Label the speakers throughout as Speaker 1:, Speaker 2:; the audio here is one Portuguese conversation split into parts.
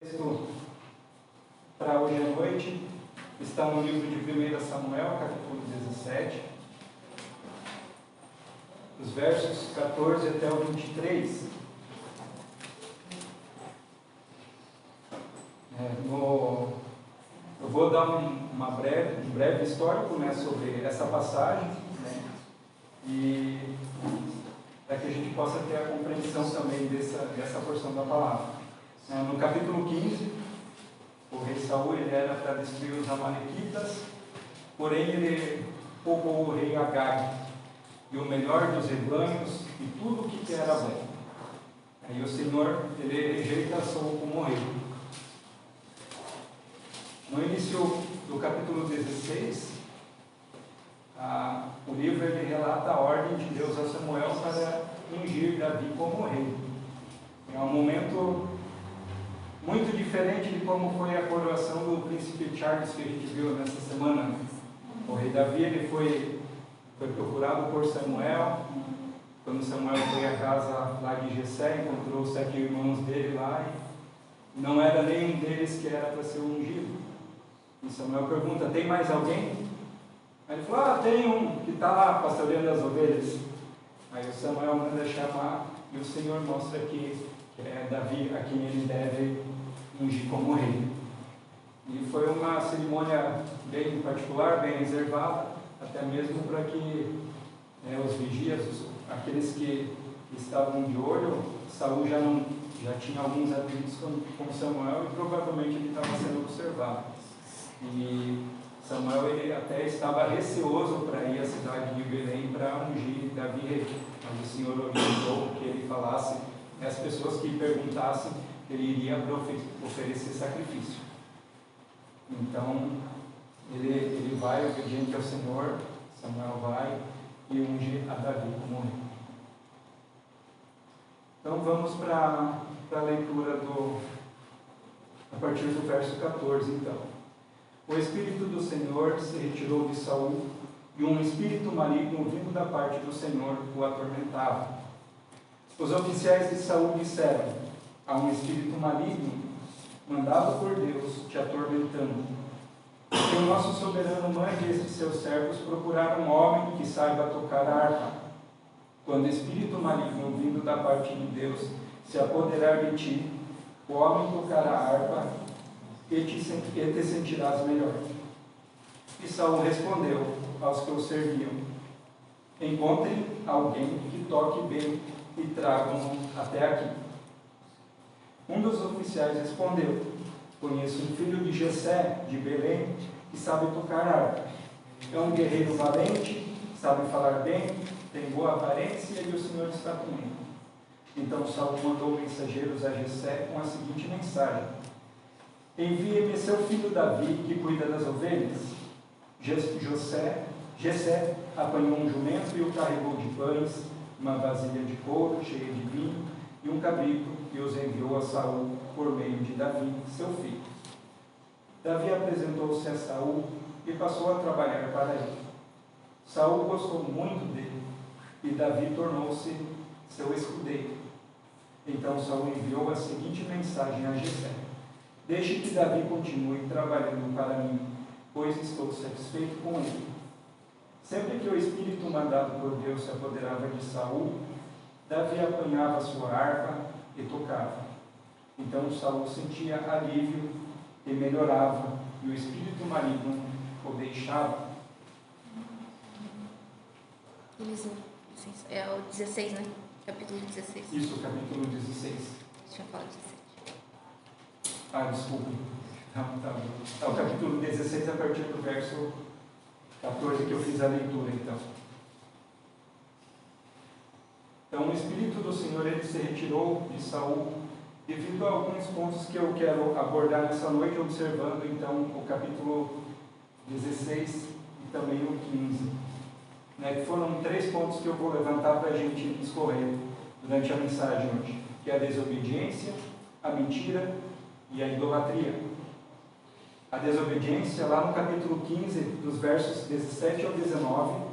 Speaker 1: Texto para hoje à noite está no livro de 1 Samuel, capítulo 17, os versos 14 até o 23. Eu vou dar um breve histórico, sobre essa passagem, e para que a gente possa ter a compreensão também dessa porção da palavra. No capítulo 15, o rei Saul era para destruir os amalequitas, porém ele poupou o rei Agag e o melhor dos rebanhos e tudo o que era bom. Aí o Senhor ele rejeita Saul como rei. No início do capítulo 16, o livro ele relata a ordem de Deus a Samuel para ungir Davi como rei. É um momento muito diferente de como foi a coroação do príncipe Charles que a gente viu nessa semana. O rei Davi ele foi procurado por Samuel. Quando Samuel foi à casa lá de Jessé, encontrou os 7 irmãos dele lá e não era nenhum deles que era para ser ungido. E Samuel pergunta: tem mais alguém? Aí ele falou: tem um que está lá pastoreando as ovelhas. Aí o Samuel manda chamar e o Senhor mostra que é Davi a quem ele deve ungir como rei. E foi uma cerimônia bem particular, bem reservada, até mesmo para que os vigias, aqueles que estavam de olho, Saul já tinha alguns atritos com Samuel e provavelmente ele estava sendo observado. E Samuel ele até estava receoso para ir à cidade de Belém para ungir Davi rei, mas o Senhor orientou que ele falasse as pessoas que perguntassem, ele iria oferecer sacrifício. Então, ele vai obediente ao Senhor. Samuel vai e unge a Davi como rei. Então, vamos para a leitura a partir do verso 14, então. O Espírito do Senhor se retirou de Saul, e um espírito maligno vindo da parte do Senhor o atormentava. Os oficiais de Saul disseram: há um espírito maligno, mandado por Deus, te atormentando. Que o nosso soberano mande estes seus servos procurar um homem que saiba tocar a harpa. Quando o espírito maligno vindo da parte de Deus se apoderar de ti, o homem tocará a harpa e te sentirás melhor. E Saul respondeu aos que o serviam: encontrem alguém que toque bem e tragam-no até aqui. Um dos oficiais respondeu: conheço um filho de Jessé, de Belém, que sabe tocar harpa. É um guerreiro valente, sabe falar bem, tem boa aparência e o Senhor está com ele. Então Saul mandou mensageiros a Jessé com a seguinte mensagem: envie-me seu filho Davi, que cuida das ovelhas. Jessé apanhou um jumento e o carregou de pães, uma vasilha de couro cheia de vinho e um cabrito, e os enviou a Saul por meio de Davi, seu filho. Davi apresentou-se a Saul e passou a trabalhar para ele. Saul gostou muito dele e Davi tornou-se seu escudeiro. Então Saul enviou a seguinte mensagem a Jessé: deixe que Davi continue trabalhando para mim, pois estou satisfeito com ele. Sempre que o espírito mandado por Deus se apoderava de Saul, Davi apanhava sua harpa e tocava. Então Saul sentia alívio e melhorava, e o espírito maligno o deixava.
Speaker 2: É o 16, né? Capítulo 16.
Speaker 1: Isso, capítulo 16.
Speaker 2: Deixa eu falar 17.
Speaker 1: Desculpe. Tá. O capítulo 16, a partir do verso 14 que eu fiz a leitura, então. Então, o Espírito do Senhor ele se retirou de Saul devido a alguns pontos que eu quero abordar nessa noite, observando, então, o capítulo 16 e também o 15. Foram 3 pontos que eu vou levantar para a gente discorrer durante a mensagem hoje, que é a desobediência, a mentira e a idolatria. A desobediência, lá no capítulo 15, dos versos 17 ao 19,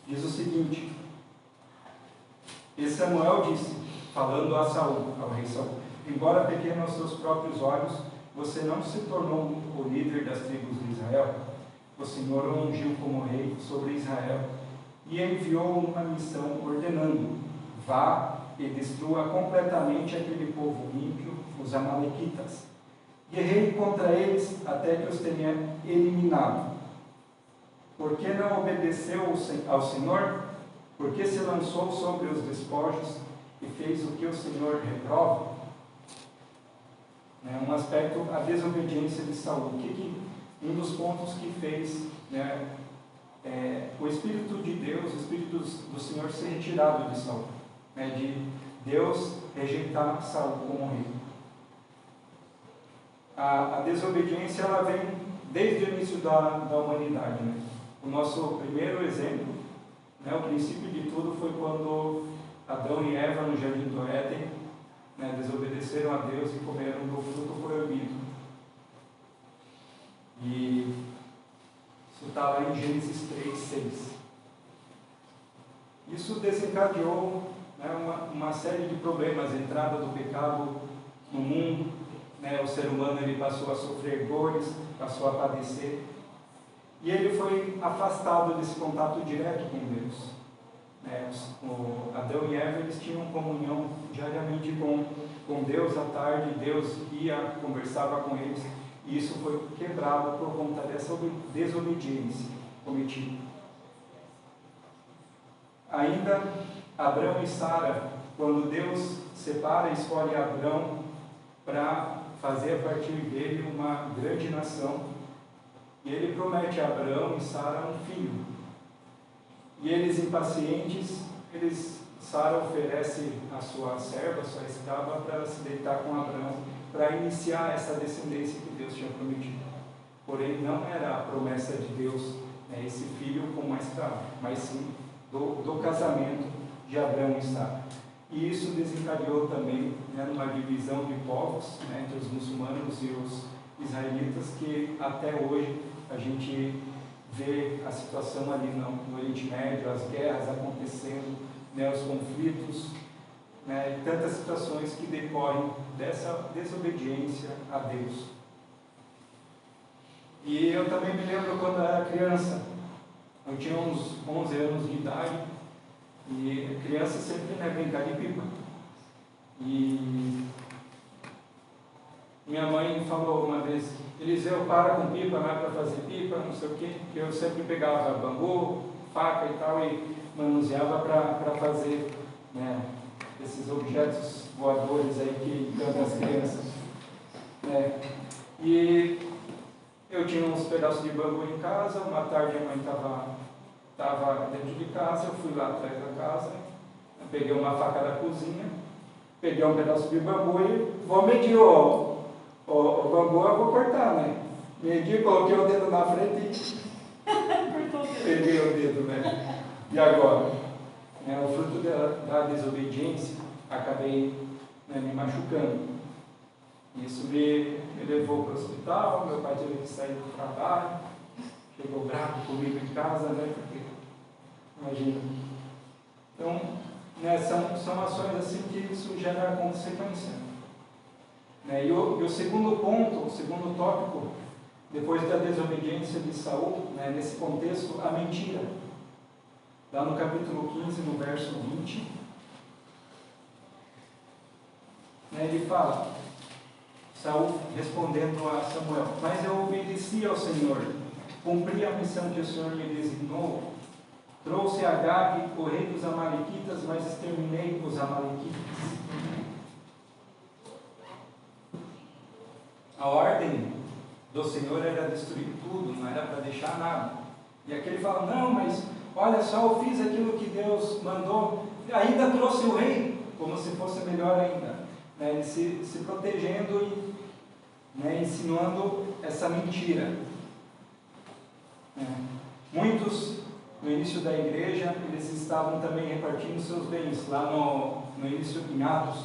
Speaker 1: diz o seguinte: e Samuel disse, falando a Saul, ao rei Saul: embora pequeno aos seus próprios olhos, você não se tornou o líder das tribos de Israel. O Senhor o ungiu como rei sobre Israel e enviou uma missão ordenando: vá e destrua completamente aquele povo ímpio, os amalequitas. Guerreie contra eles até que os tenha eliminado. Por que não obedeceu ao Senhor? Por que se lançou sobre os despojos e fez o que o Senhor reprova? Um aspecto, a desobediência de Saul. Um dos pontos que fez o Espírito de Deus, o Espírito do Senhor ser retirado de Saul, de Deus rejeitar Saul como rei. A desobediência, ela vem desde o início da humanidade. O nosso primeiro exemplo, o princípio de tudo, foi quando Adão e Eva no jardim do Éden desobedeceram a Deus e comeram do fruto proibido. E isso está lá em Gênesis 3:6. Isso desencadeou uma série de problemas, a entrada do pecado no mundo. O ser humano, ele passou a sofrer dores, passou a padecer, e ele foi afastado desse contato direto com Deus. Adão e Eva, eles tinham comunhão diariamente com Deus à tarde. Deus ia, conversava com eles, e isso foi quebrado por conta dessa desobediência cometida. Ainda Abrão e Sara, quando Deus separa e escolhe Abrão para fazer a partir dele uma grande nação, e ele promete a Abrão e Sara um filho. E eles, impacientes, Sara oferece a sua serva, a sua escrava, para se deitar com Abrão, para iniciar essa descendência que Deus tinha prometido. Porém, não era a promessa de Deus, esse filho com uma escrava, mas sim do casamento de Abrão e Sara. E isso desencadeou também numa divisão de povos entre os muçulmanos e os israelitas, que até hoje a gente vê a situação ali no Oriente Médio, as guerras acontecendo, os conflitos, e tantas situações que decorrem dessa desobediência a Deus. E eu também me lembro quando eu era criança, eu tinha uns 11 anos de idade, e criança sempre brincar de pipa. E minha mãe falou uma vez: Eliseu, para com pipa, não é para fazer pipa, não sei o quê, porque eu sempre pegava bambu, faca e tal, e manuseava para fazer esses objetos voadores aí que encantam as crianças. E eu tinha uns pedaços de bambu em casa. Uma tarde a mãe estava dentro de casa, eu fui lá atrás da casa, peguei uma faca da cozinha, peguei um pedaço de bambu e vou medir o bambu, eu vou cortar, Medi, coloquei o dedo na frente e peguei o dedo, E agora? O fruto da desobediência, acabei me machucando. Isso me levou para o hospital. Meu pai teve que sair do trabalho, chegou bravo comigo em casa, porque, imagina. Então, são ações assim que isso gera consequência. E o segundo ponto, o segundo tópico, depois da desobediência de Saul, nesse contexto, a mentira. Lá no capítulo 15, no verso 20, ele fala, Saul respondendo a Samuel: mas eu obedeci ao Senhor, cumpri a missão que o Senhor me designou, trouxe Agag, o rei dos amalequitas, mas exterminei os amalequitas. A ordem do Senhor era destruir tudo, não era para deixar nada. E aqui ele fala: não, mas olha só, eu fiz aquilo que Deus mandou, ainda trouxe o rei, como se fosse melhor ainda. Ele se protegendo e insinuando essa mentira. Muitos, no início da igreja, eles estavam também repartindo seus bens, lá no início, em Atos,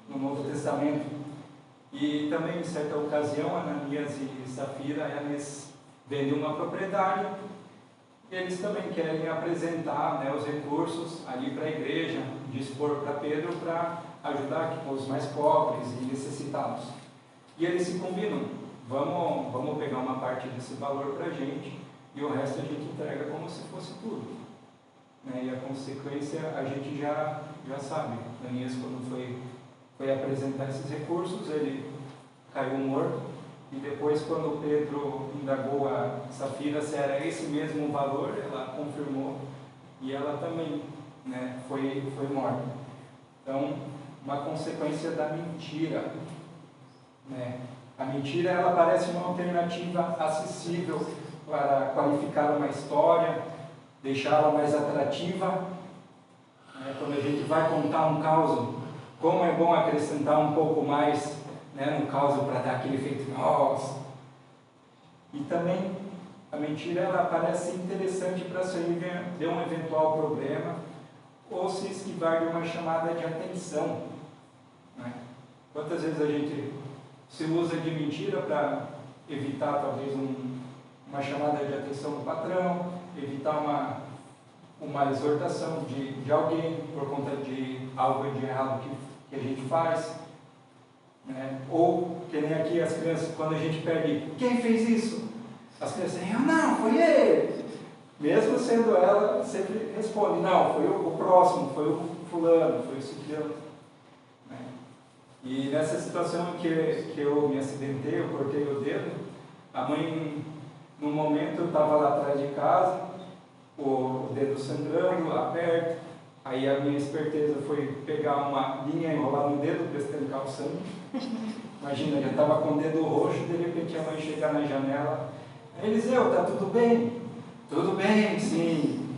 Speaker 1: no Novo Testamento. E também, em certa ocasião, Ananias e Safira, eles vendem uma propriedade, e eles também querem apresentar os recursos ali para a igreja, dispor para Pedro, para ajudar os mais pobres e necessitados. E eles se combinam, vamos pegar uma parte desse valor para a gente e o resto a gente entrega como se fosse tudo. Né? E a consequência a gente já sabe. Ananias, quando foi apresentar esses recursos, ele caiu morto. E depois, quando Pedro indagou a Safira se era esse mesmo valor, ela confirmou e ela também, né, foi morta. Então, uma consequência da mentira. Né? A mentira, ela parece uma alternativa acessível para qualificar uma história, deixá-la mais atrativa. Né? Quando a gente vai contar um caos, como é bom acrescentar um pouco mais, né, no caos para dar aquele efeito nossa. E também a mentira, ela parece interessante para sair de um eventual problema ou se esquivar de uma chamada de atenção. Né? Quantas vezes a gente se usa de mentira para evitar talvez uma chamada de atenção do patrão, evitar uma exortação de alguém por conta de algo de errado que a gente faz. Né? Ou, que nem aqui as crianças, quando a gente pede, quem fez isso? As crianças dizem, não, foi ele. Mesmo sendo ela, sempre responde, não, foi o próximo, foi o fulano, foi o ciclano. Né? E nessa situação que eu me acidentei, eu cortei o dedo, a mãe, no momento, eu estava lá atrás de casa, o dedo sangrando, aperto, aí a minha esperteza foi pegar uma linha, enrolar no dedo para estancar o sangue. Imagina, já estava com o dedo roxo, de repente a mãe chegar na janela, Eliseu, tá tudo bem? Tudo bem, sim.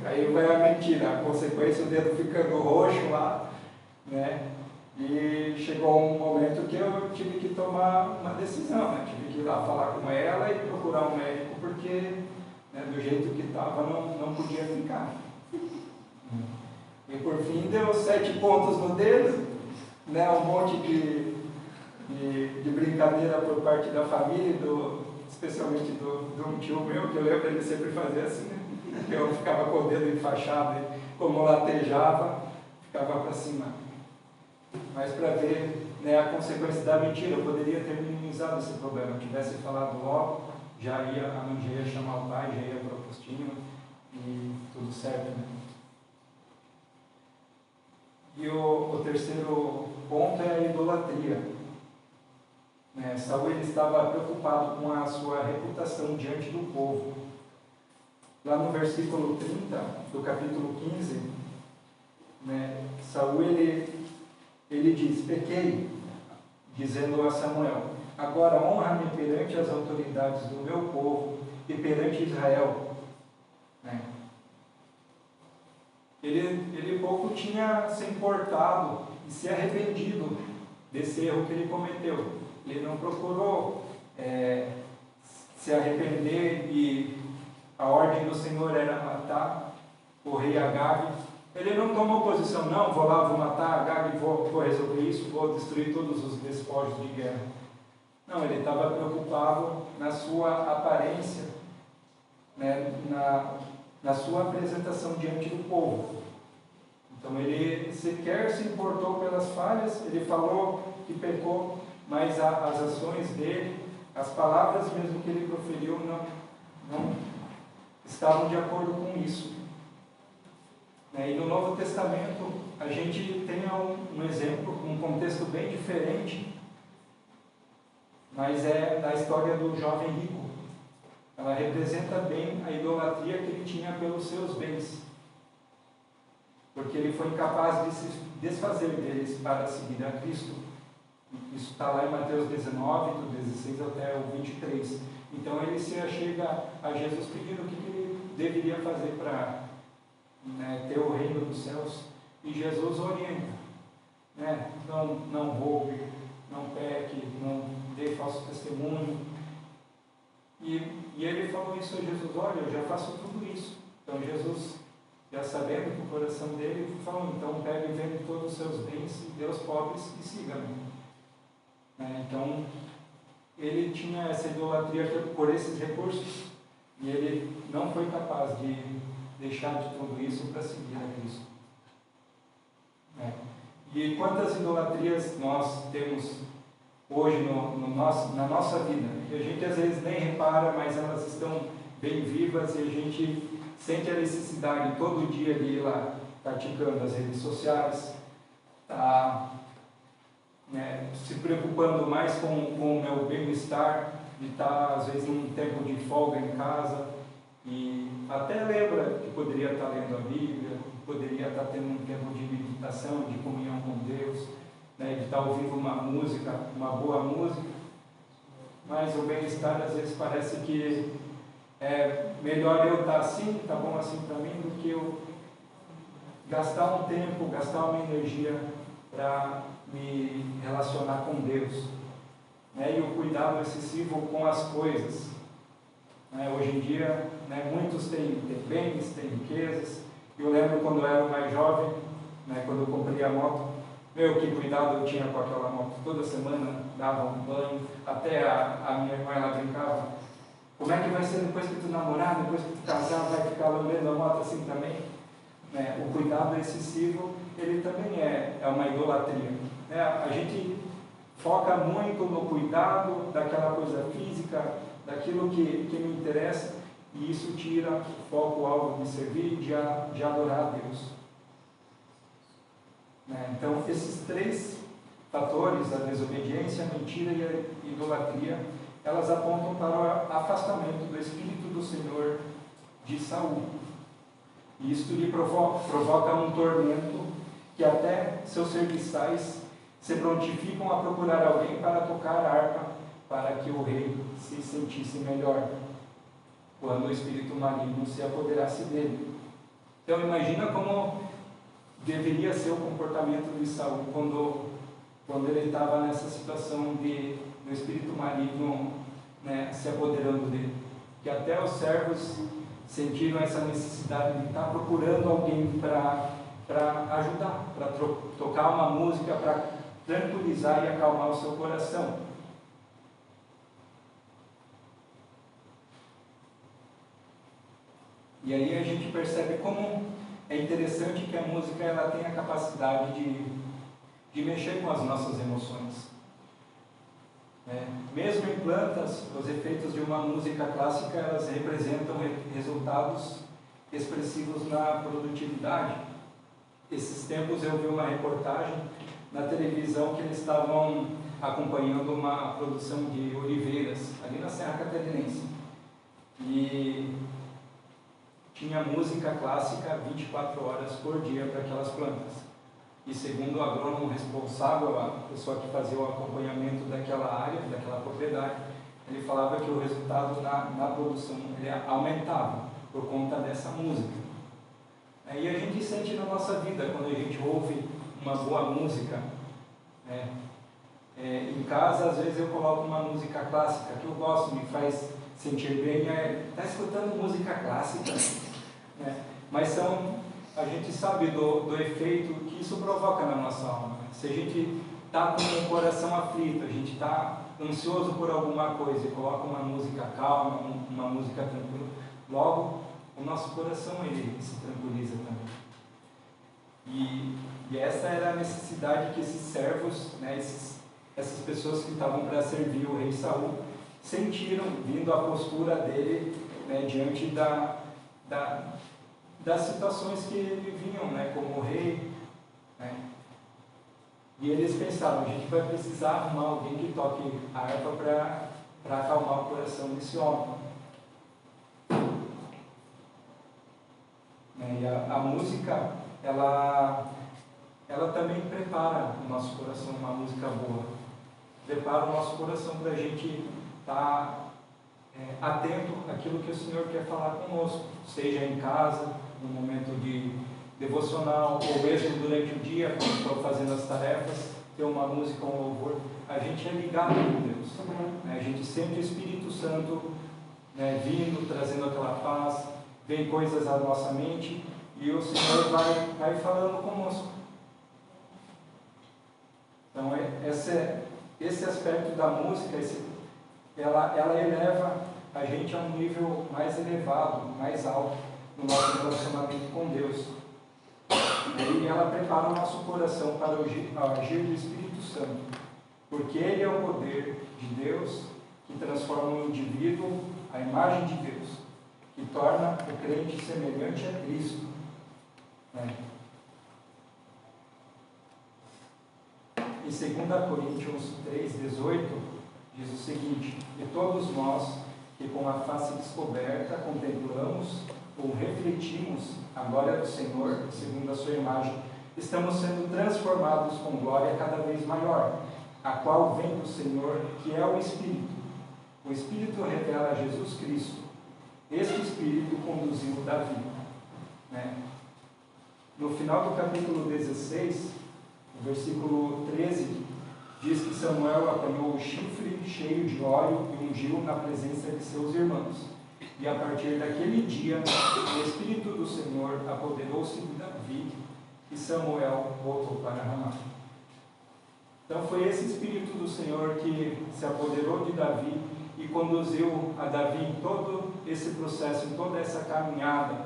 Speaker 1: Aí vai a mentira, a consequência, o dedo ficando roxo lá, né? E chegou um momento que eu tive que tomar uma decisão, né? Tive que ir lá falar com ela e procurar um médico, porque, né, do jeito que estava não podia ficar. E por fim deu 7 pontos no dedo, né? Um monte de brincadeira por parte da família, especialmente de um tio meu, que eu lembro ele sempre fazer assim, né? Que eu ficava com o dedo enfaixado, e como latejava, ficava para cima. Mas para ver, né, a consequência da mentira, eu poderia ter minimizado esse problema. Se eu tivesse falado logo, a mãe já ia chamar o pai, já ia para o postinho e tudo certo. Né? E o terceiro ponto é a idolatria. Saul estava preocupado com a sua reputação diante do povo. Lá no versículo 30 do capítulo 15, né, Saul ele diz, pequei, dizendo a Samuel, agora honra-me perante as autoridades do meu povo e perante Israel. Né? Ele pouco tinha se importado e se arrependido desse erro que ele cometeu. Ele não procurou se arrepender e a ordem do Senhor era matar o rei Agag. Ele não tomou posição, não, vou lá, vou matar Agag, vou resolver isso, vou destruir todos os despojos de guerra. Não, ele estava preocupado na sua aparência, né, na sua apresentação diante do povo. Então ele sequer se importou pelas falhas, ele falou que pecou, mas as ações dele, as palavras mesmo que ele proferiu, não estavam de acordo com isso. E no Novo Testamento, a gente tem um exemplo, um contexto bem diferente, mas é da história do jovem rico. Ela representa bem a idolatria que ele tinha pelos seus bens, porque ele foi incapaz de se desfazer deles para seguir a Cristo. Isso está lá em Mateus 19, do 16 até o 23. Então ele se achega a Jesus pedindo o que ele deveria fazer para, né, ter o reino dos céus. E Jesus orienta, né? Não roube, não peque, não dê falso testemunho. E ele falou isso a Jesus, olha, eu já faço tudo isso. Então Jesus, já sabendo que o coração dele, falou, então pegue e vende todos os seus bens e dê aos pobres e siga-me. Então, ele tinha essa idolatria por esses recursos e ele não foi capaz de deixar de tudo isso para seguir a Cristo. E quantas idolatrias nós temos hoje na nossa vida, e a gente às vezes nem repara, mas elas estão bem vivas, e a gente sente a necessidade todo dia de ir lá praticando as redes sociais, se preocupando mais com o meu bem-estar, de estar às vezes num tempo de folga em casa, e até lembra que poderia estar lendo a Bíblia, poderia estar tendo um tempo de meditação, de comunhão com Deus, de estar ouvindo uma música, uma boa música, mas o bem-estar às vezes parece que é melhor eu estar assim, tá bom assim para mim, do que eu gastar um tempo, gastar uma energia para me relacionar com Deus, e o cuidado excessivo com as coisas. Hoje em dia, muitos têm bens, têm riquezas. Eu lembro quando eu era mais jovem, quando eu comprei a moto, que cuidado eu tinha com aquela moto. Toda semana dava um banho, até a minha irmã, ela brincava: como é que vai ser depois que tu namorar, depois que tu casar, vai ficar lambendo a moto assim também? O cuidado excessivo, ele também é uma idolatria. A gente foca muito no cuidado daquela coisa física, daquilo que me interessa, e isso tira o foco, o alvo de servir, de adorar a Deus. Então, esses três fatores, a desobediência, a mentira e a idolatria, elas apontam para o afastamento do Espírito do Senhor de Saul. E isso lhe provoca um tormento que até seus serviçais se prontificam a procurar alguém para tocar a harpa, para que o rei se sentisse melhor, quando o espírito maligno se apoderasse dele. Então imagina como deveria ser o comportamento de Saul quando ele estava nessa situação do espírito maligno se apoderando dele. Que até os servos sentiram essa necessidade de estar procurando alguém para ajudar, para tocar uma música, para tranquilizar e acalmar o seu coração. E aí a gente percebe como é interessante que a música ela tem a capacidade de mexer com as nossas emoções. Mesmo em plantas, os efeitos de uma música clássica elas representam resultados expressivos na produtividade. Esses tempos eu vi uma reportagem na televisão que eles estavam acompanhando uma produção de oliveiras ali na Serra Catarinense, e tinha música clássica 24 horas por dia para aquelas plantas. E segundo o agrônomo responsável, a pessoa que fazia o acompanhamento daquela área, daquela propriedade, ele falava que o resultado na produção ele aumentava por conta dessa música. E a gente sente na nossa vida, quando a gente ouve uma boa música, em casa às vezes eu coloco uma música clássica que eu gosto, me faz sentir bem, está escutando música clássica, mas a gente sabe do efeito que isso provoca na nossa alma. Se a gente está com o coração aflito, a gente está ansioso por alguma coisa e coloca uma música calma, uma música tranquila, logo o nosso coração ele se tranquiliza também. E essa era a necessidade que esses servos, essas pessoas que estavam para servir o rei Saul, sentiram, vindo a postura dele diante das situações que ele vinham, como rei. E eles pensaram: a gente vai precisar arrumar alguém que toque a harpa para acalmar o coração desse homem. E a música, ela também prepara o nosso coração, uma música boa. Prepara o nosso coração para a gente estar atento àquilo que o Senhor quer falar conosco, seja em casa, no momento de devocional, ou mesmo durante o dia, quando estou fazendo as tarefas, ter uma música, um louvor. A gente é ligado com Deus. A gente sente o Espírito Santo vindo, trazendo aquela paz, vem coisas à nossa mente, e o Senhor vai falando conosco. Então, esse aspecto da música, ela eleva a gente a um nível mais elevado, mais alto, no nosso relacionamento com Deus. E ela prepara o nosso coração para o agir do Espírito Santo, porque ele é o poder de Deus que transforma o indivíduo à imagem de Deus, que torna o crente semelhante a Cristo. Em 2 Coríntios 3,18, diz o seguinte: e todos nós, que com a face descoberta contemplamos ou refletimos a glória do Senhor, segundo a sua imagem, estamos sendo transformados com glória cada vez maior, a qual vem do Senhor, que é o Espírito. O Espírito revela Jesus Cristo. Este Espírito conduziu Davi. No final do capítulo 16, o versículo 13, diz que Samuel apanhou o chifre cheio de óleo e ungiu na presença de seus irmãos. E a partir daquele dia, o Espírito do Senhor apoderou-se de Davi e Samuel voltou para Ramá. Então foi esse Espírito do Senhor que se apoderou de Davi e conduziu a Davi em todo esse processo, em toda essa caminhada,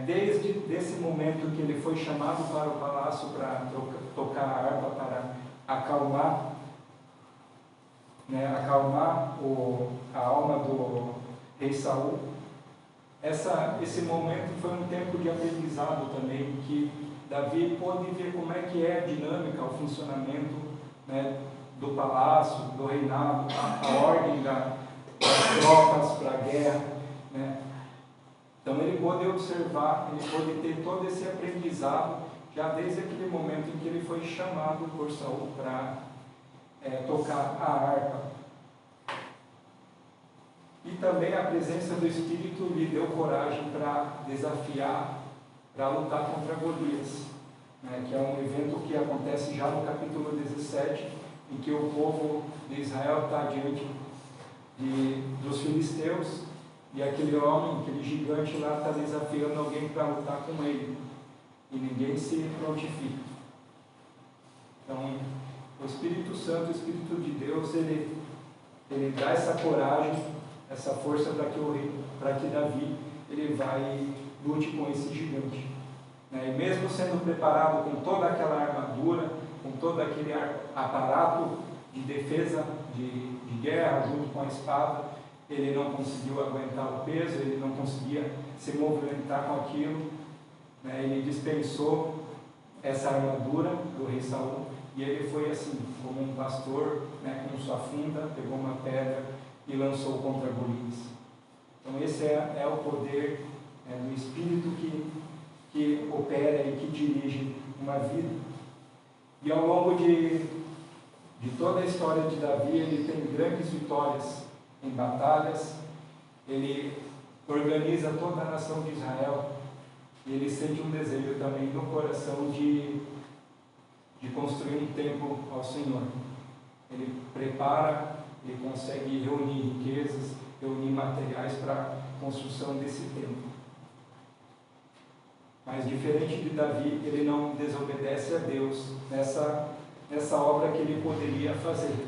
Speaker 1: desde esse momento que ele foi chamado para o palácio para tocar a harpa, para acalmar a alma do rei Saul. Esse momento foi um tempo de aprendizado também, que Davi pôde ver como é que é a dinâmica, o funcionamento do palácio, do reinado, a ordem das tropas para a guerra. Então ele pôde observar, ele pôde ter todo esse aprendizado, já desde aquele momento em que ele foi chamado por Saul para tocar a harpa. E também a presença do Espírito lhe deu coragem para desafiar, para lutar contra Golias, que é um evento que acontece já no capítulo 17, em que o povo de Israel está diante dos filisteus, e aquele homem, aquele gigante lá está desafiando alguém para lutar com ele, e ninguém se prontifica. Então, o Espírito Santo, o Espírito de Deus, ele dá essa coragem, essa força para que Davi ele vai lute com esse gigante. E mesmo sendo preparado com toda aquela armadura, com todo aquele aparato de defesa, de guerra, junto com a espada, ele não conseguiu aguentar o peso, ele não conseguia se movimentar com aquilo. Ele dispensou essa armadura do rei Saul, e ele foi assim, como um pastor, com sua funda, pegou uma pedra e lançou contra Golias. Então esse é o poder do Espírito que opera e que dirige uma vida. E ao longo de toda a história de Davi, ele tem grandes vitórias em batalhas, ele organiza toda a nação de Israel, e ele sente um desejo também no coração de construir um templo ao Senhor. Ele prepara, ele consegue reunir riquezas, reunir materiais para a construção desse templo. Mas diferente de Davi, ele não desobedece a Deus nessa obra que ele poderia fazer.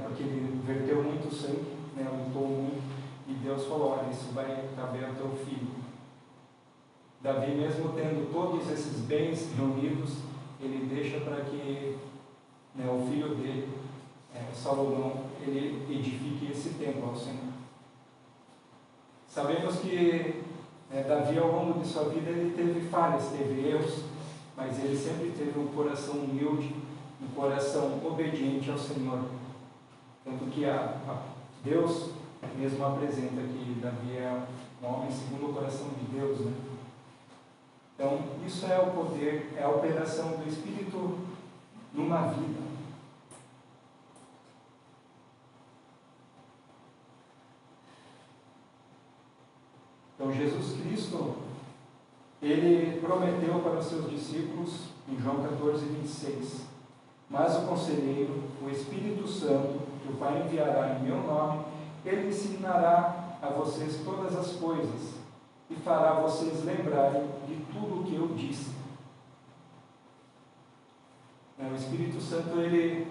Speaker 1: Porque ele verteu muito sangue, lutou muito, e Deus falou: olha, isso vai caber ao teu filho. Davi, mesmo tendo todos esses bens reunidos, ele deixa para que o filho dele, Salomão, ele edifique esse templo ao Senhor. Sabemos que Davi, ao longo de sua vida, ele teve falhas, teve erros, mas ele sempre teve um coração humilde, um coração obediente ao Senhor. Tanto que Deus mesmo apresenta que Davi é um homem segundo o coração de Deus. Então, isso é o poder, é a operação do Espírito numa vida. Então, Jesus Cristo, ele prometeu para os seus discípulos, em João 14, 26, mas o Conselheiro, o Espírito Santo, que o Pai enviará em meu nome, ele ensinará a vocês todas as coisas e fará vocês lembrarem de tudo o que eu disse. O Espírito Santo, ele,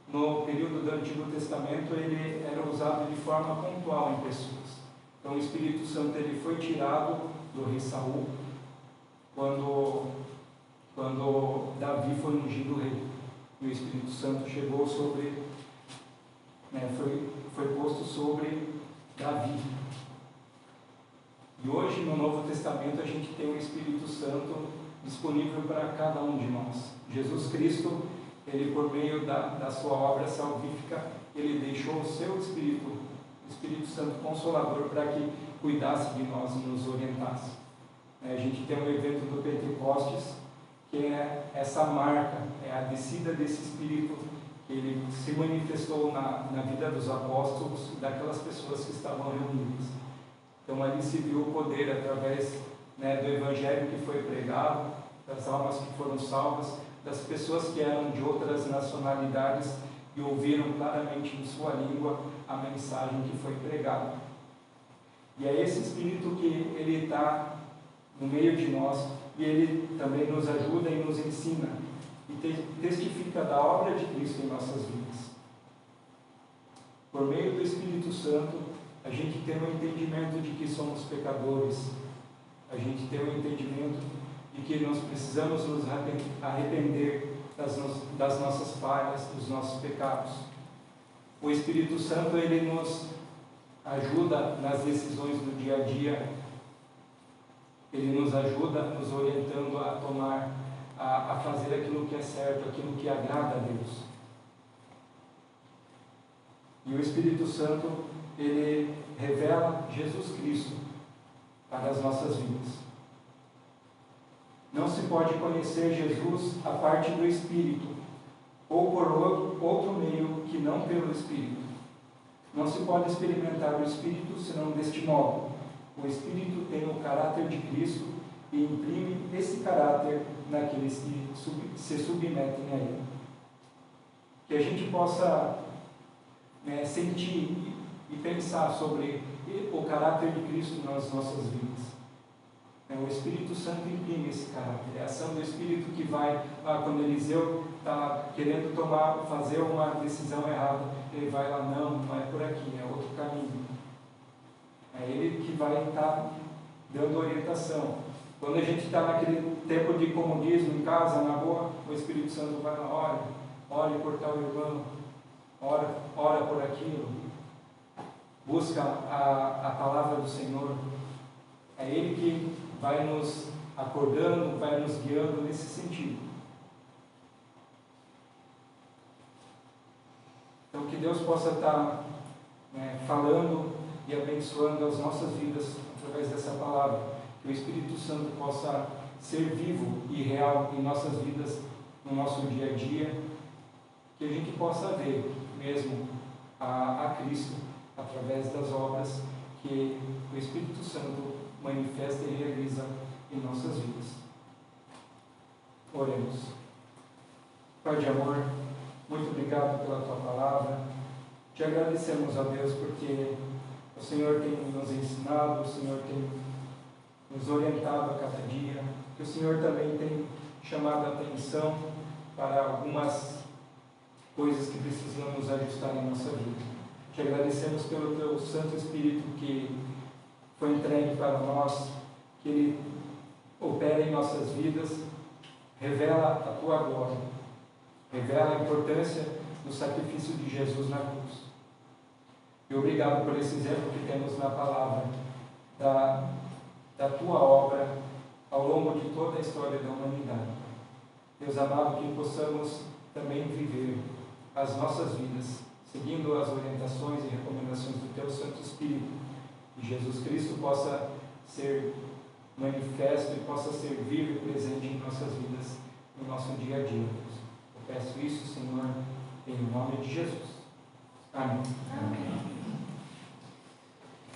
Speaker 1: no período do Antigo Testamento, ele era usado de forma pontual em pessoas. Então o Espírito Santo ele foi tirado do rei Saul, quando Davi foi ungido rei. E o Espírito Santo chegou sobre, foi posto sobre Davi. E hoje, no Novo Testamento, a gente tem o Espírito Santo disponível para cada um de nós. Jesus Cristo, ele, por meio da sua obra salvífica, ele deixou o seu Espírito, o Espírito Santo Consolador, para que cuidasse de nós e nos orientasse. A gente tem um evento do Pentecostes, que é essa marca, é a descida desse Espírito, que ele se manifestou na vida dos apóstolos e daquelas pessoas que estavam reunidas. Então ali se viu o poder através do Evangelho que foi pregado, das almas que foram salvas, das pessoas que eram de outras nacionalidades e ouviram claramente em sua língua a mensagem que foi pregada. E é esse Espírito que ele está no meio de nós e ele também nos ajuda e nos ensina e testifica da obra de Cristo em nossas vidas. Por meio do Espírito Santo, a gente tem o entendimento de que somos pecadores, a gente tem o entendimento de que nós precisamos nos arrepender das nossas falhas, dos nossos pecados. O Espírito Santo, ele nos ajuda nas decisões do dia a dia, ele nos ajuda nos orientando a tomar, a fazer aquilo que é certo, aquilo que agrada a Deus. E o Espírito Santo, ele revela Jesus Cristo para as nossas vidas. Não se pode conhecer Jesus a parte do Espírito, ou por outro meio que não pelo Espírito. Não se pode experimentar o Espírito senão deste modo. O Espírito tem o caráter de Cristo e imprime esse caráter naqueles que se submetem a Ele. Que a gente possa sentir e pensar sobre o caráter de Cristo nas nossas vidas. O Espírito Santo imprime esse caráter. É a ação do Espírito que vai, quando Eliseu está querendo fazer uma decisão errada, ele vai lá, não é por aqui, é outro caminho. É ele que vai estar dando orientação. Quando a gente está naquele tempo de comodismo em casa, na boa, o Espírito Santo vai lá, ore por tal irmão, ora por aquilo, busca a palavra do Senhor. É Ele que vai nos acordando, vai nos guiando nesse sentido. Então que Deus possa estar falando e abençoando as nossas vidas através dessa palavra. Que o Espírito Santo possa ser vivo e real em nossas vidas, no nosso dia a dia. Que a gente possa ver mesmo a Cristo através das obras que o Espírito Santo manifesta e realiza em nossas vidas. Oremos. Pai de amor, muito obrigado pela Tua palavra. Te agradecemos, ó Deus, porque o Senhor tem nos ensinado, o Senhor tem nos orientado a cada dia, que o Senhor também tem chamado a atenção para algumas coisas que precisamos ajustar em nossa vida. Te agradecemos pelo Teu Santo Espírito que foi entregue para nós, que Ele opera em nossas vidas, revela a Tua glória, revela a importância do sacrifício de Jesus na cruz. E obrigado por esse exemplo que temos na palavra, da Tua obra ao longo de toda a história da humanidade. Deus amado, que possamos também viver as nossas vidas, seguindo as orientações e recomendações do Teu Santo Espírito, e Jesus Cristo possa ser manifesto e possa ser vivo e presente em nossas vidas, no nosso dia a dia. Eu peço isso, Senhor, em nome de Jesus. Amém.
Speaker 2: Amém.